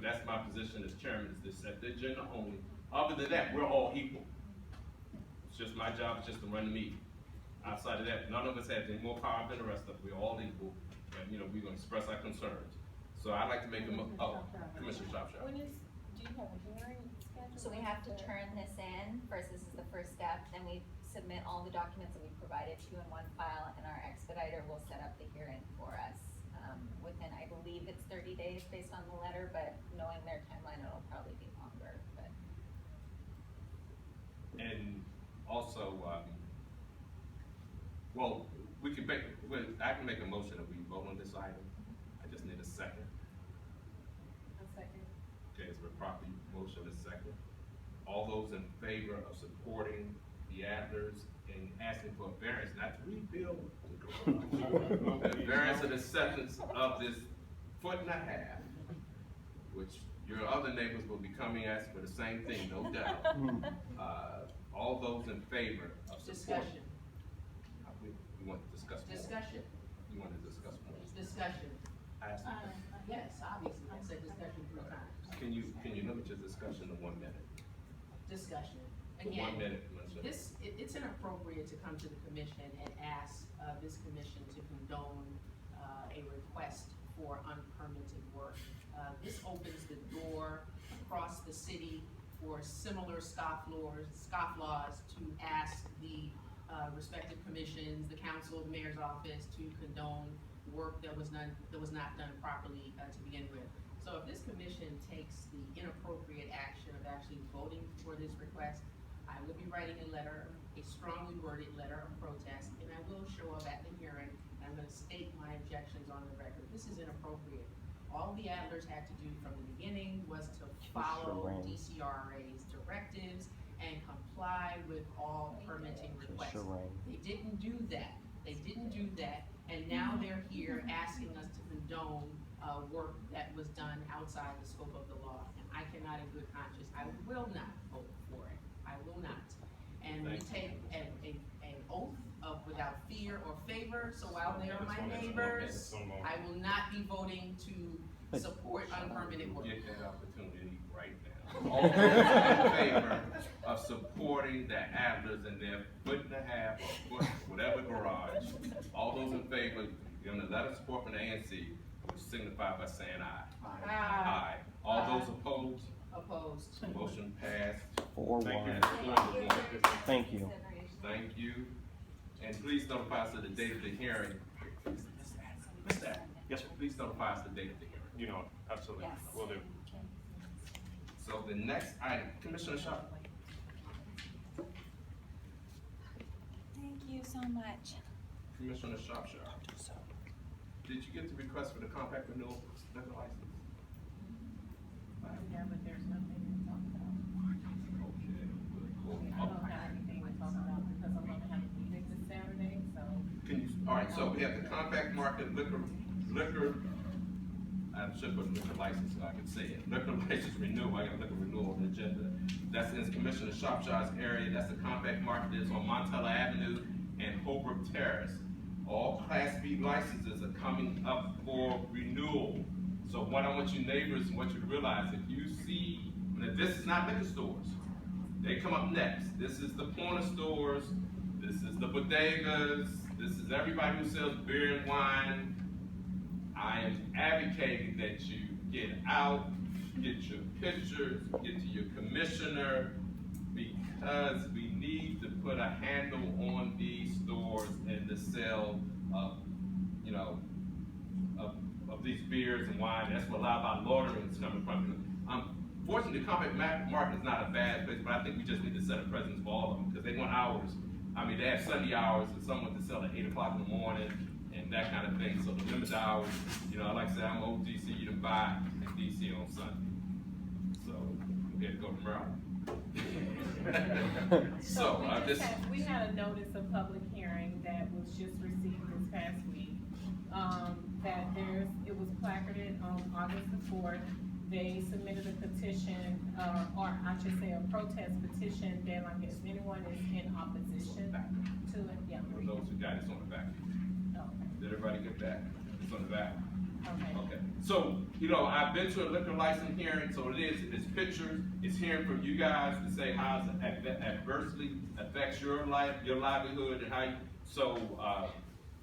that's my position as chairman, is to set the agenda only. Other than that, we're all equal. It's just my job is just to run the meeting. Outside of that, none of us have any more power than the rest of us. We're all equal, and we're gonna express our concerns. So I'd like to make Commissioner Shropshire. Do you have a hearing scheduled? So we have to turn this in, first this is the first step, then we submit all the documents that we provided to you in one file, and our expediter will set up the hearing for us. Within, I believe it's 30 days based on the letter, but knowing their timeline, it'll probably be longer, but. And also, well, I can make a motion that we vote on this item. I just need a second. A second. Okay, it's a proper motion, a second. All those in favor of supporting the Adlers and asking for a variance, not to rebuild the variance and acceptance of this 1.5 feet, which your other neighbors will be coming asking for the same thing, no doubt. All those in favor of supporting. Discussion. We want to discuss more. Discussion. You want to discuss more. Discussion. Yes. Yes, obviously, I said discussion 3 times. Can you limit your discussion to 1 minute? Discussion. To 1 minute, Commissioner. It's inappropriate to come to the commission and ask this commission to condone a request for unpermitted work. This opens the door across the city for similar scofflaws to ask the respective commissions, the council, the mayor's office to condone work that was not done properly to begin with. So if this commission takes the inappropriate action of actually voting for this request, I will be writing a letter, a strongly worded letter of protest, and I will show up at the hearing, and I'm gonna state my objections on the record. This is inappropriate. All the Adlers had to do from the beginning was to follow DCRA's directives and comply with all permitting requests. They didn't do that. And now they're here asking us to condone work that was done outside the scope of the law. And I cannot in good conscience, I will not vote for it. I will not. And we take an oath of without fear or favor, so while they are my neighbors, I will not be voting to support unpermitted work. Get that opportunity right now. All those in favor of supporting the Adlers and their 1.5 foot, whatever garage, all those in favor, giving a letter of support from the ANC, which signify by saying aye. Aye. All those opposed? Opposed. Motion passed. 4-1. Thank you. Thank you. And please notify us of the date of the hearing. Yes, sir. Please notify us the date of the hearing. You know, absolutely, Yes. will do. So the next item, Commissioner Shaw. Thank you so much. Commissioner Shropshire. Did you get the request for the compact renewal liquor license? Yeah, but there's nothing to talk about. Okay. I don't have anything to talk about because I'm gonna have a meeting this Saturday, so. Can you, all right, so we have the compact market liquor, I should put liquor license so I can say it. Liquor license renewal, I got liquor renewal on the agenda. That's in Commissioner Shropshire's area. That's the compact market is on Montella Avenue and Holbrook Terrace. All Class B licenses are coming up for renewal. So what I want you neighbors, want you to realize, if you see, this is not liquor stores. They come up next. This is the corner stores. This is the bodegas. This is everybody who sells beer and wine. I am advocating that you get out, get your pictures, get to your commissioner, because we need to put a handle on these stores and the sale of, of these beers and wine. That's where a lot of our loitering is coming from. Fortunately, the compact market is not a bad place, but I think we just need to set a precedent for all of them, because they want hours. I mean, they have Sunday hours for someone to sell at 8 o'clock in the morning and that kind of thing. So the limit the hours, like I said, I'm old DC, you can buy in DC on Sunday. So we had to go to Maryland. We had a notice of public hearing that was just received this past week. That it was placarded on August the 4th. They submitted a petition, or I should say a protest petition, that like if anyone is in opposition to it, yeah. For those who got it, it's on the back. Okay. Did everybody get that? It's on the back. Okay. Okay, so, you know, I've been to a liquor license hearing, so it's pictures, it's hearing from you guys to say how it adversely affects your life, your livelihood, and how you, so,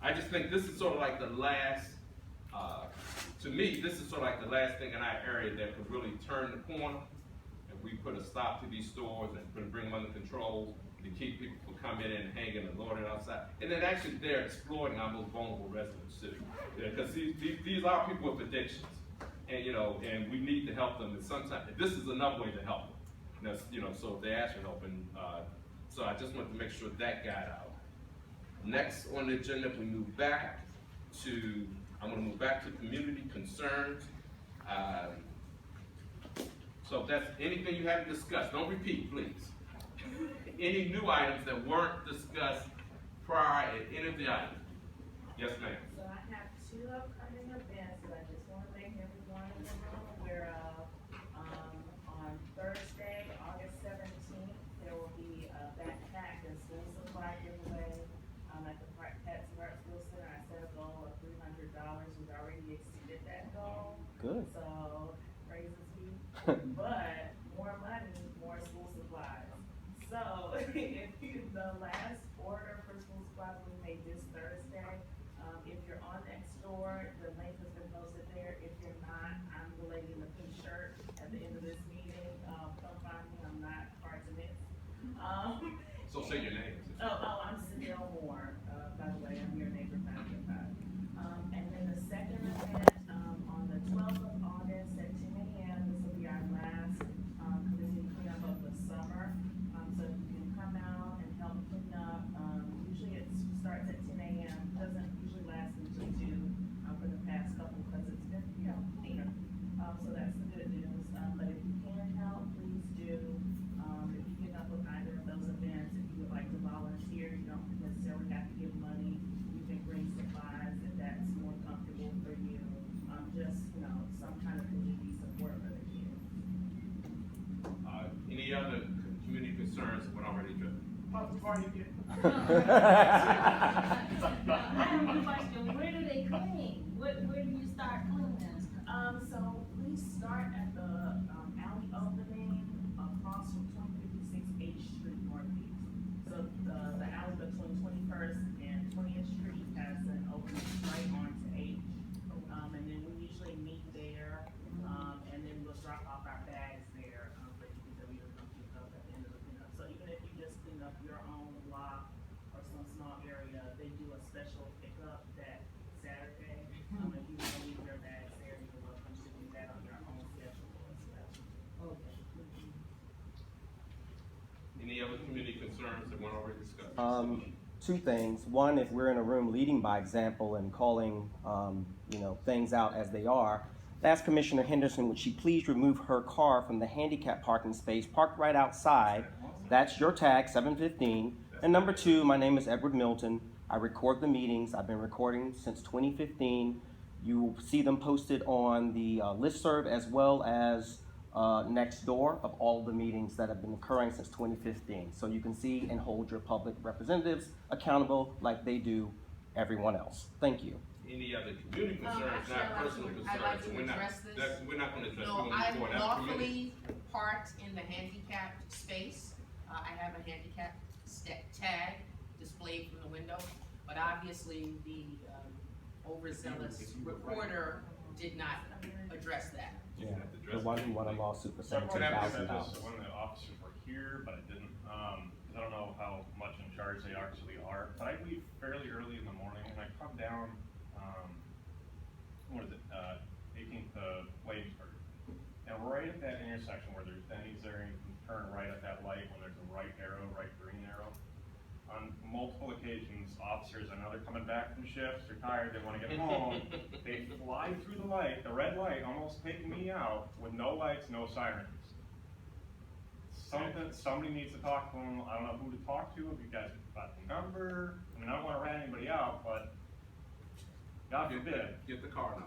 I just think this is sort of like the last, to me, this is sort of like the last thing in our area that could really turn the corner. If we put a stop to these stores and bring them under control to keep people from coming in and hanging and loitering outside. And then actually they're exploiting our most vulnerable residents too. Because these are people with addictions. And you know, and we need to help them. And sometimes, this is another way to help them. You know, so if they ask for help, and so I just wanted to make sure that got out. Next on the agenda, we move back to, I'm gonna move back to community concerns. So if that's anything you haven't discussed, don't repeat, please. Any new items that weren't discussed prior at any of the items? Yes, ma'am. So I have two upcoming events that I just want to make everyone in the room aware of. On Thursday, August 17th, there will be a backpack and school supply giveaway at the Pets Park School Center. I set a goal of $300. We've already exceeded that goal. Good. So, praises be. But more money, more school supplies. So, the last order for school supplies we made this Thursday. If you're on Nextdoor, the link has been posted there. If you're not, I'm the lady in the pink shirt at the end of this meeting. Come find me, I'm not hard to miss. So say your name. I'm Cynthia Moore, by the way, I'm your neighbor founding father. And then the second event, on the 12th of August at 10 a.m., this will be our last, community cleanup of the summer. So you can come out and help clean up. Usually it starts at 10 a.m., doesn't usually last until 2, for the past couple, because it's been, you know, cleaner. So that's the good news. But if you can help, please do. If you get up with either of those events, if you would like to volunteer, you don't necessarily have to give money. You can bring supplies if that's more comfortable for you. Just, you know, some kind of community support for the kids. Any other community concerns that were already addressed? How's the party get? I have a question, where do they clean? Where do you start cleaning? So we start at the alley opening across from 256 H Street Northeast. So the alley between 21st and 20th Street has an opening right onto H. And then we usually meet there, and then we'll drop off our bags there for DPW to come pick up at the end of the cleanup. So even if you just clean up your own block or some small area, they do a special pickup that Saturday. If you want to leave your bags there, you're welcome to do that on your own schedule as well. Okay. Any other community concerns that weren't already discussed? Two things. One, if we're in a room leading by example and calling, you know, things out as they are, ask Commissioner Henderson, would she please remove her car from the handicap parking space parked right outside? That's your tag, 715. And number two, my name is Edward Milton. I record the meetings. I've been recording since 2015. You will see them posted on the listserv as well as Nextdoor of all the meetings that have been occurring since 2015. So you can see and hold your public representatives accountable like they do everyone else. Thank you. Any other community concerns, Actually, not I'd like personal to- concerns? I'd like to So we're not- address this. We're not gonna address, No, we're gonna I'm move forward. That's community. lawfully parked in the handicapped space. I have a handicap tag displayed from the window, but obviously the overzealous reporter did not address that. You Yeah, have to the address one it. who won a lawsuit for So I $17,000. this when the officers were here, but I didn't, cause I don't know how much in charge they actually are. But I leave fairly early in the morning and I come down, what is it, 18th to Williamsburg. And right at that intersection where there's Denny's there, and you can turn right at that light when there's a right arrow, right green arrow. On multiple occasions, officers, I know they're coming back from shifts, they're tired, they wanna get home. They fly through the light, the red light, almost taking me out with no lights, no sirens. Somebody needs to talk to them. I don't know who to talk to, if you guys got the number. I mean, I don't wanna rat anybody out, but God forbid. Get the car number.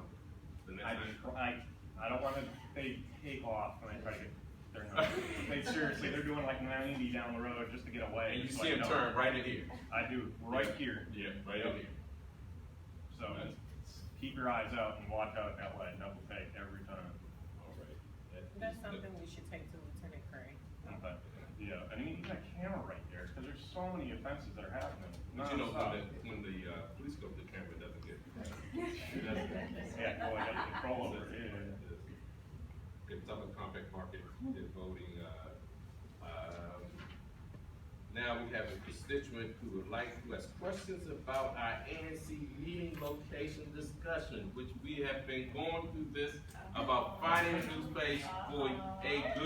The next time. I don't wanna, they take off when they try to get their number. They seriously, they're doing like 90 down the road just to get away. And you It's see like, him no. turn right in here. I do, right here. Yeah, right in here. So, keep your eyes out and watch out at that light, double take every time. All right. That's something we should take to Lieutenant Craig. Okay. Yeah, I mean, even a camera right there, because there's so many offenses that are happening. But you know, nonstop. when the police go, the camera doesn't get. Yeah, go ahead and control over it, yeah. It's up in compact market, they're voting, now we have a constituent who has questions about our ANC meeting location discussion, which we have been going through this about finding a new space for a good